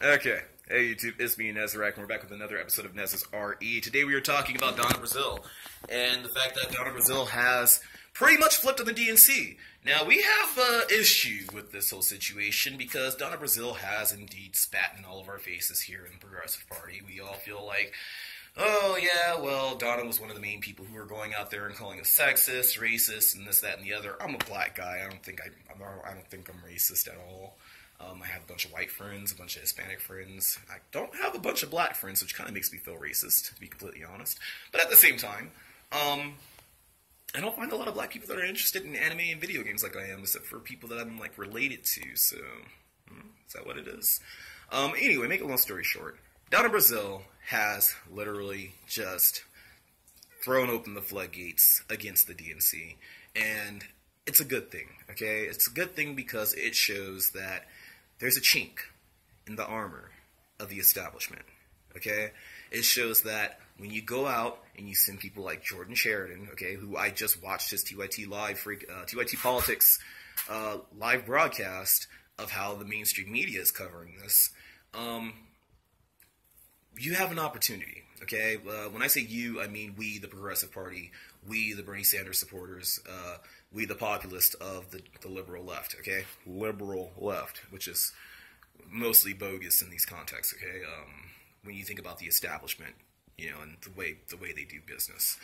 Okay. Hey YouTube, it's me, Nezarek, and we're back with another episode of Nez's RE. Today we are talking about Donna Brazille, and the fact that Donna Brazille has pretty much flipped on the DNC. Now, we have an issue with this whole situation, because Donna Brazille has indeed spat in all of our faces here in the Progressive Party. We all feel like, oh yeah, well, Donna was one of the main people who were going out there and calling us sexist, racist, and this, that, and the other. I'm a black guy. I don't think I'm racist at all. I have a bunch of white friends, a bunch of Hispanic friends. I don't have a bunch of black friends, which kind of makes me feel racist, to be completely honest. But at the same time, I don't find a lot of black people that are interested in anime and video games like I am, except for people that I'm, like, related to, so, is that what it is? Anyway, make a long story short, Donna Brazille has literally just thrown open the floodgates against the DNC, and it's a good thing, okay? It's a good thing because it shows that there's a chink in the armor of the establishment, okay? It shows that when you go out and you send people like Jordan Sheridan, okay, who I just watched his TYT Politics live broadcast of how the mainstream media is covering this, you have an opportunity, okay? When I say you, I mean we, the Progressive Party, we, the Bernie Sanders supporters, we, the populist of the liberal left, okay? Liberal left, which is mostly bogus in these contexts, okay? When you think about the establishment, you know, and the way they do business.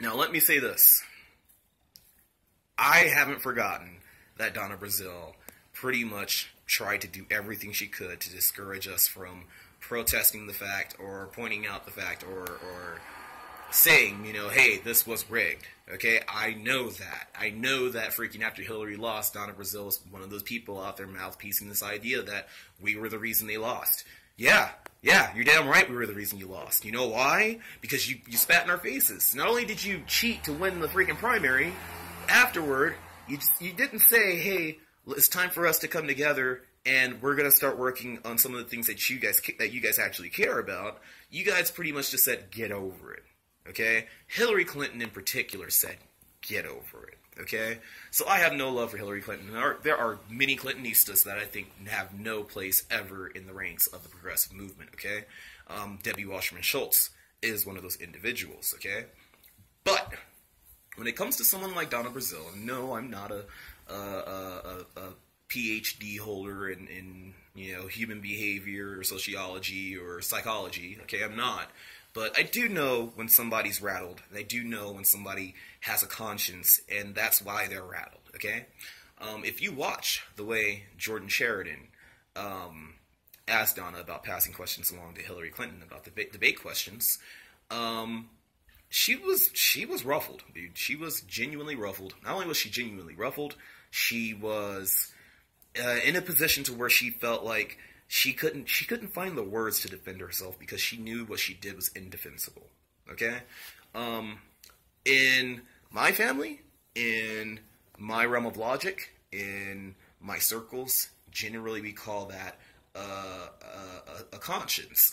Now, let me say this. I haven't forgotten that Donna Brazille pretty much tried to do everything she could to discourage us from protesting the fact or pointing out the fact or saying, you know, hey, this was rigged, okay? I know that. I know that freaking after Hillary lost, Donna Brazille is one of those people out there mouthpiecing this idea that we were the reason they lost. Yeah, you're damn right we were the reason you lost. You know why? Because you spat in our faces. Not only did you cheat to win the freaking primary, afterward, you didn't say, hey, it's time for us to come together and we're going to start working on some of the things that you guys actually care about. You guys pretty much just said, get over it. Okay? Hillary Clinton in particular said, get over it. Okay? So I have no love for Hillary Clinton. There are many Clintonistas that I think have no place ever in the ranks of the progressive movement. Okay? Debbie Wasserman Schultz is one of those individuals. Okay? But when it comes to someone like Donna Brazille, and no, I'm not a PhD holder in you know, human behavior or sociology or psychology. Okay, I'm not. But I do know when somebody's rattled, and I do know when somebody has a conscience, and that's why they're rattled, okay? If you watch the way Jordan Sheridan asked Donna about passing questions along to Hillary Clinton about the debate questions, she was ruffled, dude. She was genuinely ruffled. Not only was she genuinely ruffled, she was in a position to where she felt like she couldn't find the words to defend herself because she knew what she did was indefensible. Okay? In my family, in my realm of logic, in my circles, generally we call that a conscience.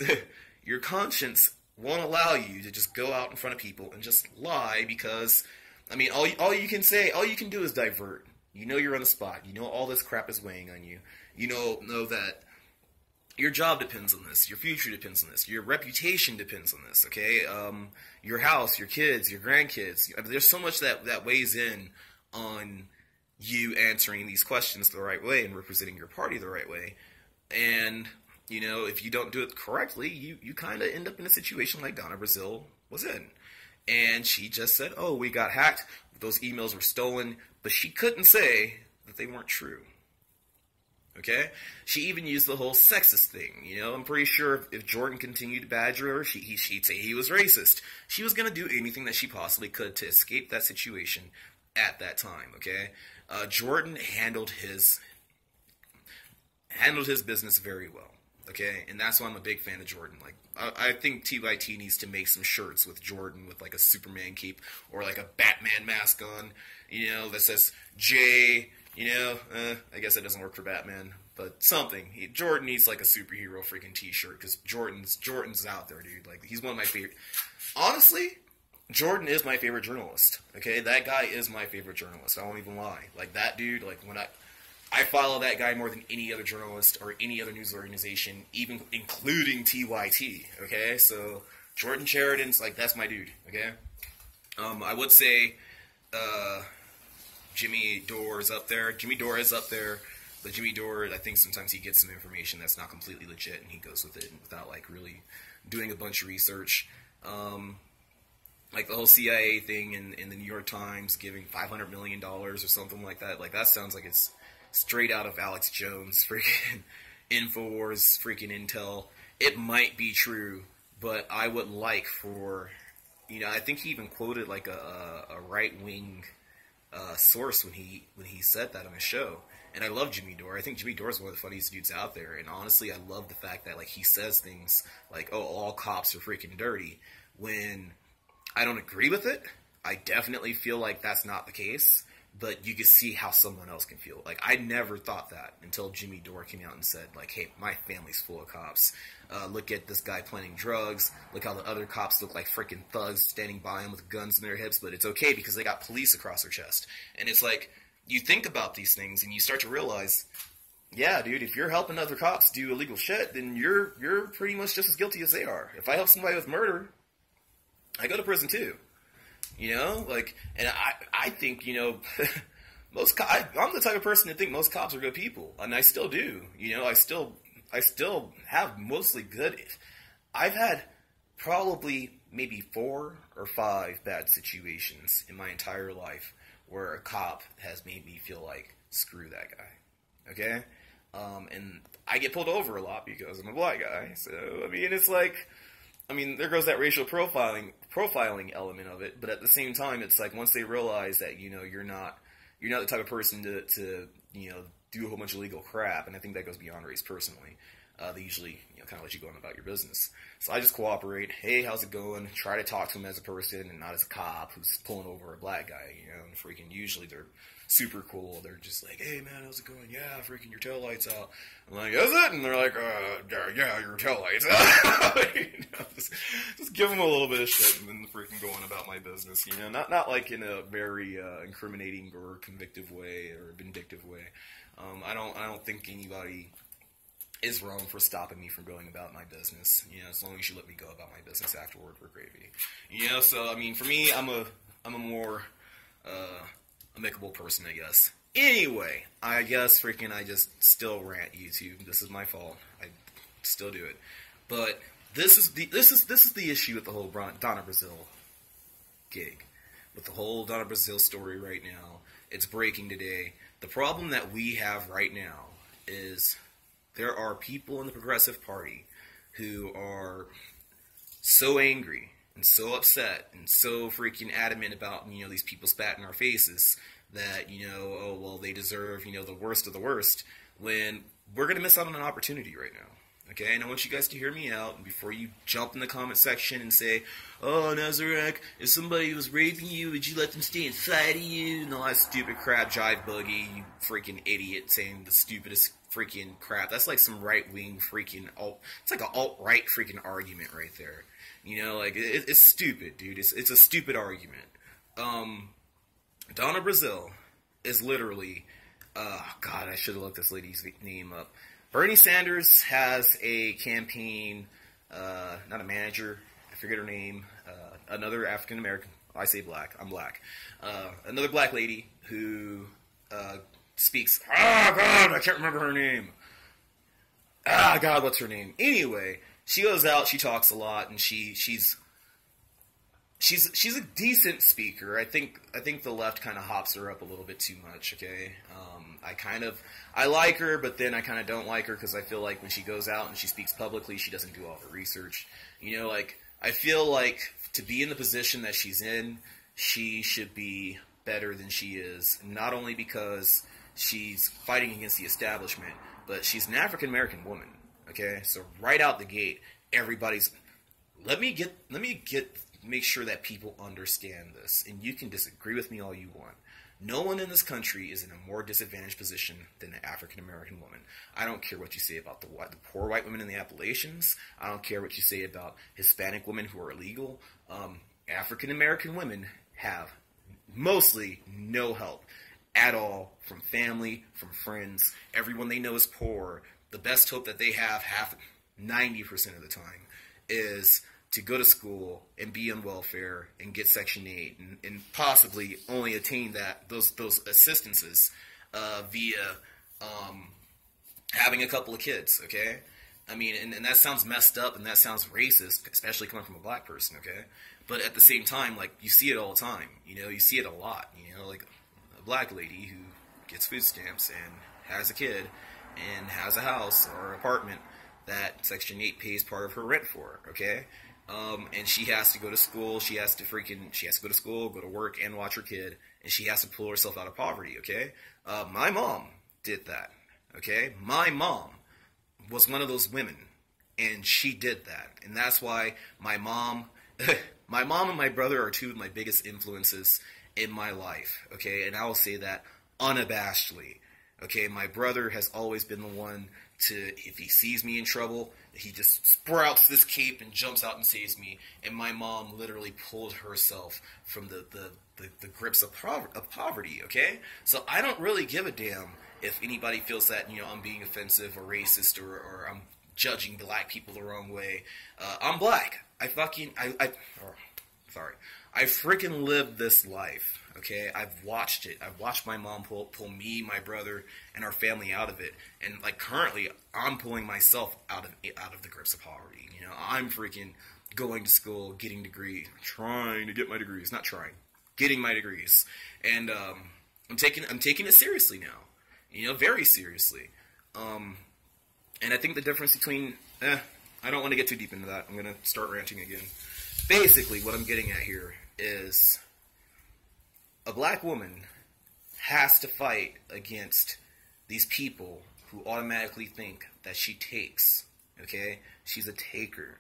Your conscience won't allow you to just go out in front of people and just lie because, I mean, all you can do is divert. You know you're on the spot. You know all this crap is weighing on you. You know that your job depends on this. Your future depends on this. Your reputation depends on this, okay? Your house, your kids, your grandkids. There's so much that weighs in on you answering these questions the right way and representing your party the right way. And, you know, if you don't do it correctly, you kind of end up in a situation like Donna Brazille was in. And she just said, oh, we got hacked. Those emails were stolen. But she couldn't say that they weren't true. Okay? She even used the whole sexist thing, you know? I'm pretty sure if Jordan continued to badger her, she'd say he was racist. She was going to do anything that she possibly could to escape that situation at that time, okay? Jordan handled his business very well, okay? And that's why I'm a big fan of Jordan. Like, I think TYT needs to make some shirts with Jordan with, like, a Superman cape or, like, a Batman mask on, you know, that says J. You know, I guess it doesn't work for Batman, but something. Jordan needs like a superhero freaking t-shirt, because Jordan's out there, dude. Like, he's one of my favorite. Honestly, Jordan is my favorite journalist, okay? That guy is my favorite journalist. I won't even lie. Like, that dude, like, I follow that guy more than any other journalist or any other news organization, even including TYT. Okay, so Jordan Sheridan's like, that's my dude. Okay, I would say Jimmy Dore is up there. Jimmy Dore is up there, but Jimmy Dore, I think sometimes he gets some information that's not completely legit, and he goes with it without like really doing a bunch of research. Like the whole CIA thing in the New York Times giving $500 million or something like that. Like that sounds like it's straight out of Alex Jones, freaking InfoWars, freaking Intel. It might be true, but I would like for, I think he even quoted like a right-wing source when he said that on a show. And I love Jimmy Dore. I think Jimmy Dore is one of the funniest dudes out there. And honestly, I love the fact that like he says things like, "Oh, all cops are freaking dirty," when I don't agree with it. I definitely feel like that's not the case, but you can see how someone else can feel. Like, I never thought that until Jimmy Dore came out and said, like, hey, my family's full of cops. Look at this guy planting drugs. Look how the other cops look like freaking thugs standing by him with guns in their hips, but it's okay because they got police across their chest. And it's like, you think about these things and you start to realize, yeah, dude, if you're helping other cops do illegal shit, then you're pretty much just as guilty as they are. If I help somebody with murder, I go to prison too, like, and I think, I'm the type of person to think most cops are good people, and I still do, I still have mostly good. I've had probably maybe 4 or 5 bad situations in my entire life where a cop has made me feel like, screw that guy, okay? And I get pulled over a lot because I'm a black guy, so, it's like, there goes that racial profiling element of it, but at the same time, it's like once they realize that, you're not the type of person to do a whole bunch of illegal crap, and I think that goes beyond race personally. They usually, kind of let you go on about your business. So I just cooperate. Hey, how's it going? Try to talk to him as a person and not as a cop who's pulling over a black guy, and freaking usually they're super cool. They're just like, hey man, how's it going? Yeah, freaking your taillight's out. I'm like, is it? And they're like, yeah, your taillight's out. Just give them a little bit of shit and then freaking going about my business, not like in a very incriminating or convictive way or vindictive way. I don't think anybody is wrong for stopping me from going about my business. As long as you let me go about my business afterward, we're gravy. So for me, I'm a more amicable person, I guess. Anyway, I guess I just still rant YouTube. This is my fault. I still do it. But this is the issue with the whole Donna Brazille gig. With the whole Donna Brazille story right now. It's breaking today. The problem that we have right now is there are people in the Progressive Party who are so angry and so upset and so freaking adamant about, these people spat in our faces that, oh, well, they deserve, the worst of the worst, when we're going to miss out on an opportunity right now. Okay, and I want you guys to hear me out, and before you jump in the comment section and say, oh, Nazarek, if somebody was raping you, would you let them stay inside of you? And all that stupid crap, jive boogie, you freaking idiot, saying the stupidest freaking crap. That's like some right-wing freaking it's like an alt-right freaking argument right there. It's stupid, dude. It's a stupid argument. Donna Brazille is literally, God, I should have looked this lady's name up. Bernie Sanders has a campaign, not a manager, I forget her name, another African-American, I say black, I'm black, another black lady who speaks, God, I can't remember her name, God, what's her name? Anyway, she goes out, she talks a lot, and she's a decent speaker. I think the left kind of hops her up a little bit too much, okay? I like her, but then I kind of don't like her because I feel like when she goes out and she speaks publicly, she doesn't do all the research. I feel like to be in the position that she's in, she should be better than she is, not only because she's fighting against the establishment, but she's an African-American woman, okay? So right out the gate, everybody's... Make sure that people understand this, and you can disagree with me all you want. No one in this country is in a more disadvantaged position than the African-American woman. I don't care what you say about the poor white women in the Appalachians. I don't care what you say about Hispanic women who are illegal. African-American women have mostly no help. at all from family, from friends. Everyone they know is poor. The best hope that they have 90% of the time is to go to school and be on welfare and get Section 8 and possibly only attain those assistances via having a couple of kids, okay? I mean, and that sounds messed up and that sounds racist, especially coming from a black person, okay? But at the same time, like, you see it all the time, you know, you see it a lot, you know, like a black lady who gets food stamps and has a kid and has a house or apartment that Section 8 pays part of her rent for, okay? And she has to go to school, she has to go to school, go to work, and watch her kid, and she has to pull herself out of poverty, okay? My mom did that, okay? My mom was one of those women, and she did that, and that's why my mom and my brother are two of my biggest influences in my life, okay? And I will say that unabashedly, okay? My brother has always been the one to, if he sees me in trouble, he just sprouts this cape and jumps out and saves me. And my mom literally pulled herself from the grips of poverty, okay? So I don't really give a damn if anybody feels that, you know, I'm being offensive or racist or I'm judging black people the wrong way. I'm black. I freaking lived this life. Okay, I've watched it. I've watched my mom pull me, my brother, and our family out of it. And like currently, I'm pulling myself out of the grips of poverty. You know, I'm freaking going to school, getting degrees, trying to get my degrees, not trying, getting my degrees, and I'm taking it seriously now. You know, very seriously. And I think the difference between I don't want to get too deep into that. I'm gonna start ranting again. Basically, what I'm getting at here is, a black woman has to fight against these people who automatically think that she takes, okay? She's a taker.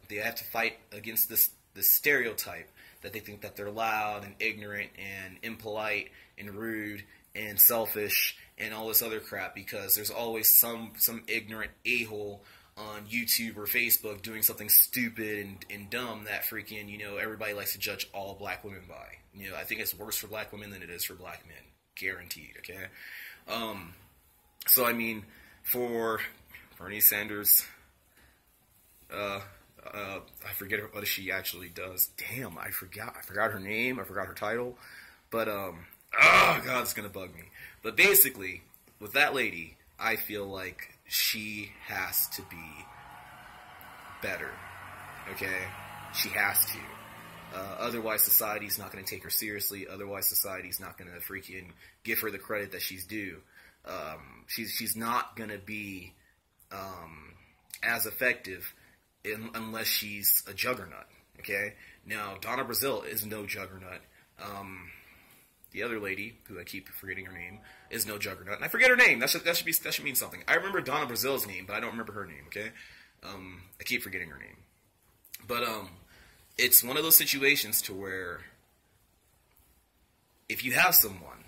They have to fight against this stereotype that they think that they're loud and ignorant and impolite and rude and selfish and all this other crap, because there's always some ignorant a-hole on YouTube or Facebook doing something stupid and dumb that freaking, you know, everybody likes to judge all black women by. You know, I think it's worse for black women than it is for black men. Guaranteed, okay? So, I mean, for Bernie Sanders, I forget what she actually does. Damn, I forgot her name, I forgot her title. But, oh, God, it's gonna bug me. But basically, with that lady, I feel like she has to be better, okay? She has to. Otherwise, society's not going to take her seriously. Otherwise, society's not going to freaking give her the credit that she's due. She's not going to be as effective unless she's a juggernaut, okay? Now, Donna Brazille is no juggernaut. The other lady, who I keep forgetting her name, is no juggernaut. And I forget her name. That should mean something. I remember Donna Brazille's name, but I don't remember her name, okay? I keep forgetting her name. But, it's one of those situations to where if you have someone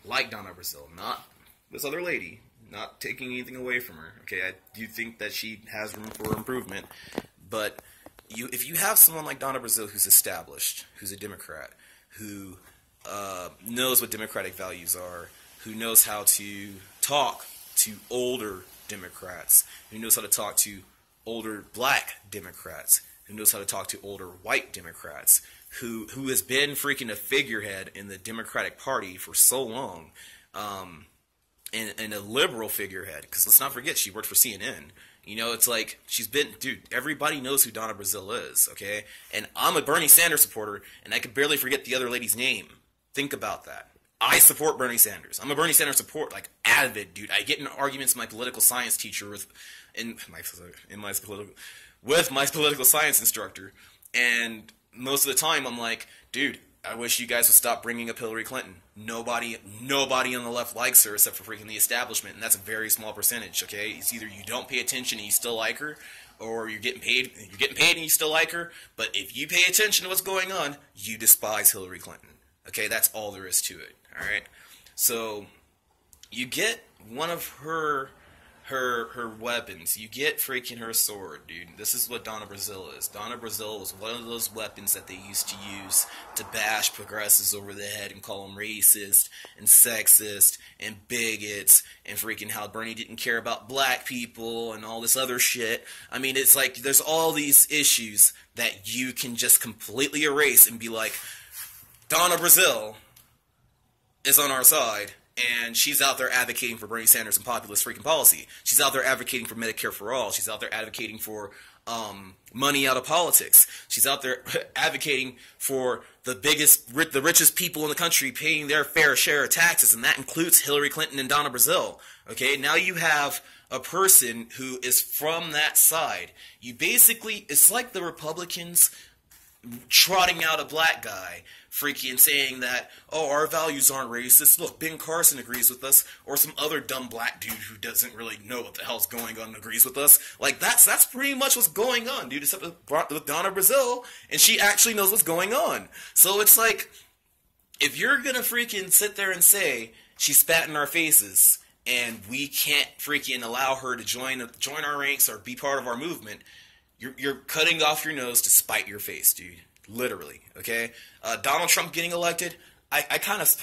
like Donna Brazille, not this other lady, not taking anything away from her, okay, I do think that she has room for improvement, but if you have someone like Donna Brazille who's established, who's a Democrat, who knows what democratic values are, who knows how to talk to older Democrats, who knows how to talk to older black Democrats, who knows how to talk to older white Democrats, who has been freaking a figurehead in the Democratic Party for so long, and a liberal figurehead, because let's not forget, she worked for CNN. You know, it's like, dude, everybody knows who Donna Brazille is, okay? And I'm a Bernie Sanders supporter, and I could barely forget the other lady's name. Think about that. I support Bernie Sanders. I'm a Bernie Sanders support, like, avid, dude. I get in arguments with my political science teacher with my political science instructor, and most of the time I'm like, dude, I wish you guys would stop bringing up Hillary Clinton. Nobody on the left likes her except for freaking the establishment, and that's a very small percentage, okay? It's either you don't pay attention and you still like her, or you're getting paid and you still like her, but if you pay attention to what's going on, you despise Hillary Clinton, okay? That's all there is to it, all right? So you get one of her her weapons. You get freaking her sword, dude. This is what Donna Brazille is. Donna Brazille was one of those weapons that they used to use to bash progressives over the head and call them racist and sexist and bigots and freaking how Bernie didn't care about black people and all this other shit. I mean, it's like there's all these issues that you can just completely erase and be like, Donna Brazille is on our side. And she's out there advocating for Bernie Sanders and populist freaking policy. She's out there advocating for Medicare for all. She's out there advocating for money out of politics. She's out there advocating for the richest people in the country paying their fair share of taxes, and that includes Hillary Clinton and Donna Brazille. Okay, now you have a person who is from that side. You basically, it's like the Republicans trotting out a black guy, freaking saying that, oh, our values aren't racist. Look, Ben Carson agrees with us, or some other dumb black dude who doesn't really know what the hell's going on agrees with us. Like, that's pretty much what's going on, dude, except with Donna Brazille, and she actually knows what's going on. So it's like, if you're gonna freaking sit there and say, she spat in our faces, and we can't freaking allow her to join our ranks or be part of our movement, you're cutting off your nose to spite your face, dude. Literally, okay? Donald Trump getting elected, I kind of...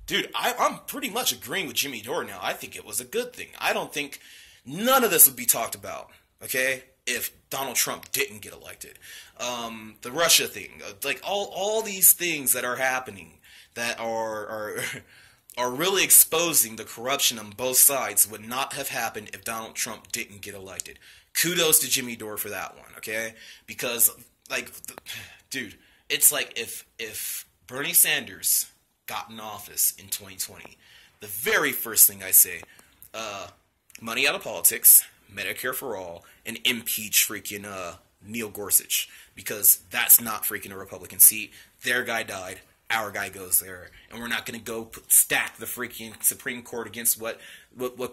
Dude, I'm pretty much agreeing with Jimmy Dore now. I think it was a good thing. I don't think... None of this would be talked about, okay, if Donald Trump didn't get elected. The Russia thing, like all these things that are happening that are really exposing the corruption on both sides would not have happened if Donald Trump didn't get elected. Kudos to Jimmy Dore for that one, okay? Because, like, dude, it's like if Bernie Sanders got in office in 2020, the very first thing I say, money out of politics, Medicare for all, and impeach freaking Neil Gorsuch, because that's not freaking a Republican seat. Their guy died. Our guy goes there, and we're not going to go stack the freaking Supreme Court against what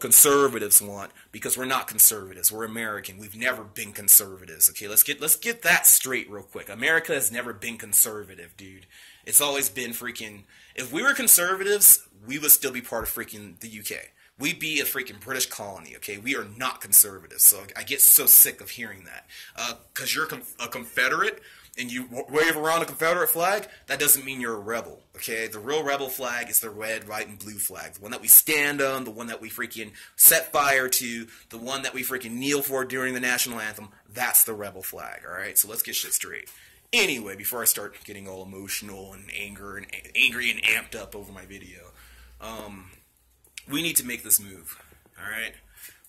conservatives want, because we're not conservatives. We're American. We've never been conservatives. Okay, let's get that straight real quick. America has never been conservative, dude. It's always been freaking. If we were conservatives, we would still be part of freaking the UK. We'd be a freaking British colony. Okay, we are not conservatives. So I get so sick of hearing that. Because you're a Confederate and you wave around a Confederate flag, that doesn't mean you're a rebel, okay? The real rebel flag is the red, white, and blue flag. The one that we stand on, the one that we freaking set fire to, the one that we freaking kneel for during the national anthem, that's the rebel flag, alright? So let's get shit straight. Anyway, before I start getting all emotional and angry and amped up over my video, we need to make this move, alright?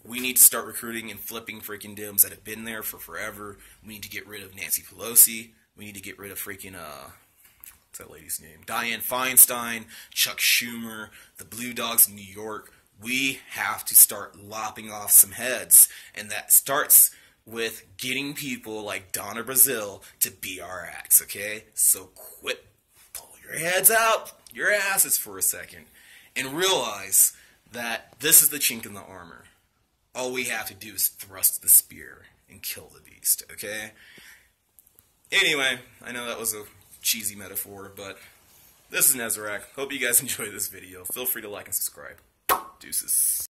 We need to start recruiting and flipping freaking Dems that have been there for forever. We need to get rid of Nancy Pelosi. We need to get rid of freaking, what's that lady's name? Dianne Feinstein, Chuck Schumer, the Blue Dogs in New York. We have to start lopping off some heads. And that starts with getting people like Donna Brazille to be our axe, okay? So quit, pull your heads out, your asses for a second, and realize that this is the chink in the armor. All we have to do is thrust the spear and kill the beast, okay? Anyway, I know that was a cheesy metaphor, but this is Nezarek. Hope you guys enjoyed this video. Feel free to like and subscribe. Deuces.